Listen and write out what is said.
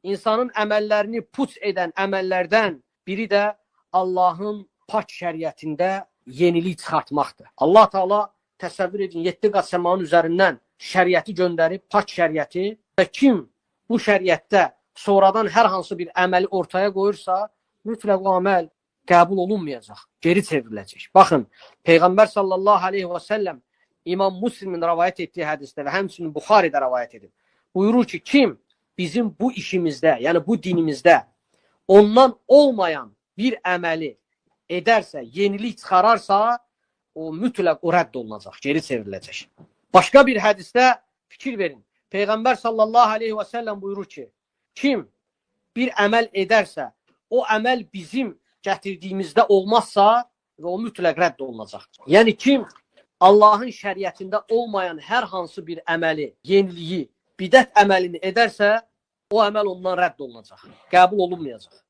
insanın əməllərini puç edən əməllərdən biri də Allahın pak şəriətində yenilik çıxartmaqdır. Allah Teala təsəvvür edin, 7 qat səmanın üzərindən şəriəti göndərib, pak şəriəti və kim bu şəriətdə sonradan hər hansı bir əməli ortaya qoyursa, mütləq o əməl qəbul olunmayacaq, geri çevriləcək. Baxın, Peyğəmbər sallallahu aleyhi və səlləm İmam Müslimin rəvayət etdiyi hədisdə və həmçinin Buxaridə rəvayət edib. Buyurur ki, kim bizim bu işimizdə, yəni bu dinimizdə ondan olmayan bir əməli edərsə, yenilik çıxararsa, o mütləq o rədd olunacaq, geri çevriləcək. Başqa bir hədisdə fikir verin. Peyğəmbər sallallahu aleyhi və səlləm buyurur ki, kim bir əməl edərsə, o əməl bizim gətirdiyimizdə olmazsa, o mütləq rədd olunacaq. Yəni kim Allahın şəriətində olmayan hər hansı bir əməli, yeniliyi, bidət əməlini edərsə, o əməl ondan rədd olunacaq, qəbul olunmayacaq.